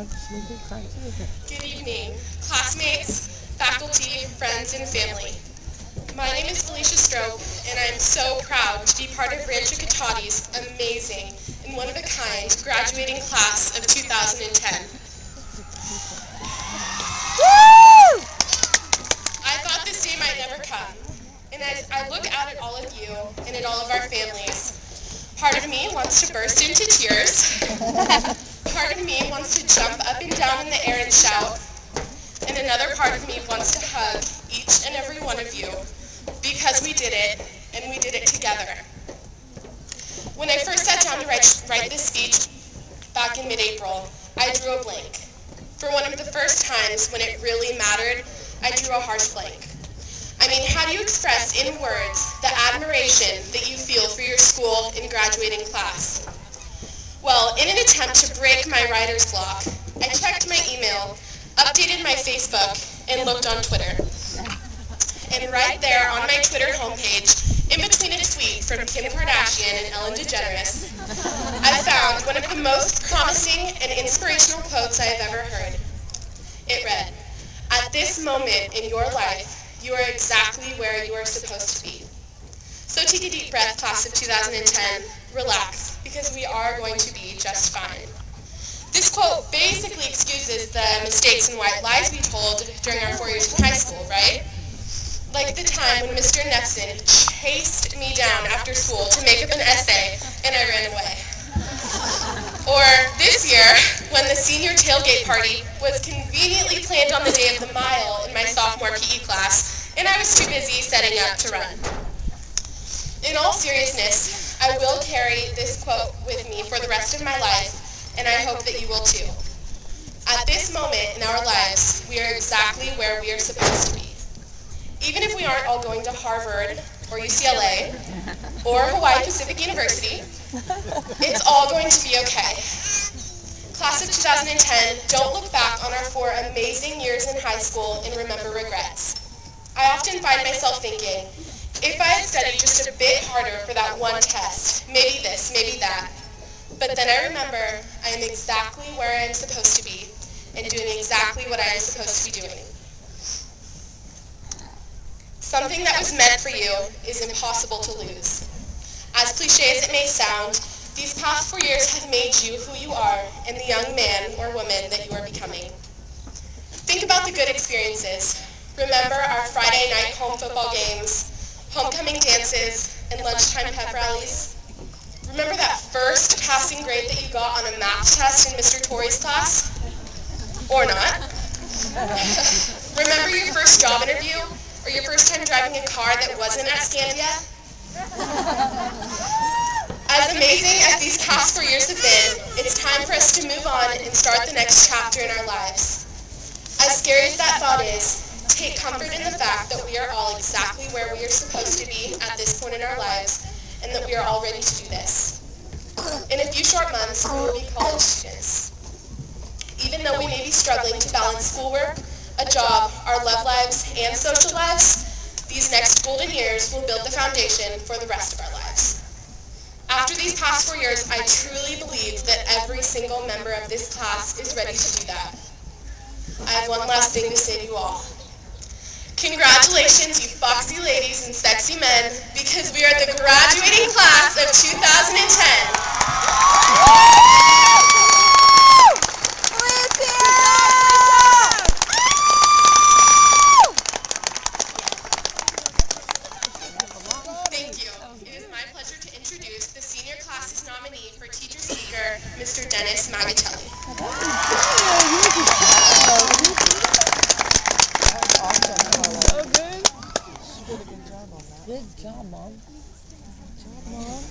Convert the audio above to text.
Good evening, classmates, faculty, friends, and family. My name is Felicia Strope, and I'm so proud to be part of Rancho Cotate's amazing and one-of-a-kind graduating class of 2010. Woo! I thought this day might never come, and as I look out at all of you and at all of our families, part of me wants to burst into tears. Part of me wants to jump up and down in the air and shout, and another part of me wants to hug each and every one of you, because we did it, and we did it together. When I first sat down to write this speech back in mid-April, I drew a blank. For one of the first times when it really mattered, I drew a harsh blank. I mean, how do you express in words the admiration that you feel for your school and graduating class? Well, in an attempt to break my writer's block, I checked my email, updated my Facebook, and looked on Twitter. And right there on my Twitter homepage, in between a tweet from Kim Kardashian and Ellen DeGeneres, I found one of the most promising and inspirational quotes I have ever heard. It read, "At this moment in your life, you are exactly where you are supposed to be." So take a deep breath, class of 2010. Relax, because we are going to be just fine. This quote basically excuses the mistakes and white lies we told during our 4 years in high school, right? Like the time when Mr. Nefson chased me down after school to make up an essay and I ran away. Or this year, when the senior tailgate party was conveniently planned on the day of the mile in my sophomore PE class, and I was too busy setting up to run. In all seriousness, I will carry this quote with me for the rest of my life, and I hope that you will too. At this moment in our lives, we are exactly where we are supposed to be. Even if we aren't all going to Harvard, or UCLA, or Hawaii Pacific University, it's all going to be okay. Class of 2010, don't look back on our 4 amazing years in high school and remember regrets. I often find myself thinking, if I had studied just a bit harder for that one test, maybe this, maybe that. But then I remember I am exactly where I am supposed to be and doing exactly what I am supposed to be doing. Something that was meant for you is impossible to lose. As cliche as it may sound, these past 4 years have made you who you are and the young man or woman that you are becoming. Think about the good experiences. Remember our Friday night home football games, homecoming dances, and lunchtime pep rallies? Remember that first passing grade that you got on a math test in Mr. Torrey's class? Or not? Remember your first job interview? Or your first time driving a car that wasn't at Scandia? As amazing as these past 4 years have been, it's time for us to move on and start the next chapter in our lives. As scary as that thought is, take comfort in the fact that we are all exactly where we are supposed to be at this point in our lives, and that we are all ready to do this. In a few short months, we will be college students. Even though we may be struggling to balance schoolwork, a job, our love lives, and social lives, these next golden years will build the foundation for the rest of our lives. After these past 4 years, I truly believe that every single member of this class is ready to do that. I have one last thing to say to you all. Congratulations, you foxy ladies and sexy men, because we are the graduating class of 2010. Thank you. It is my pleasure to introduce the senior class's nominee for teacher speaker, Mr. Dennis Magatelli. Good job, Mom. Good job, Mom.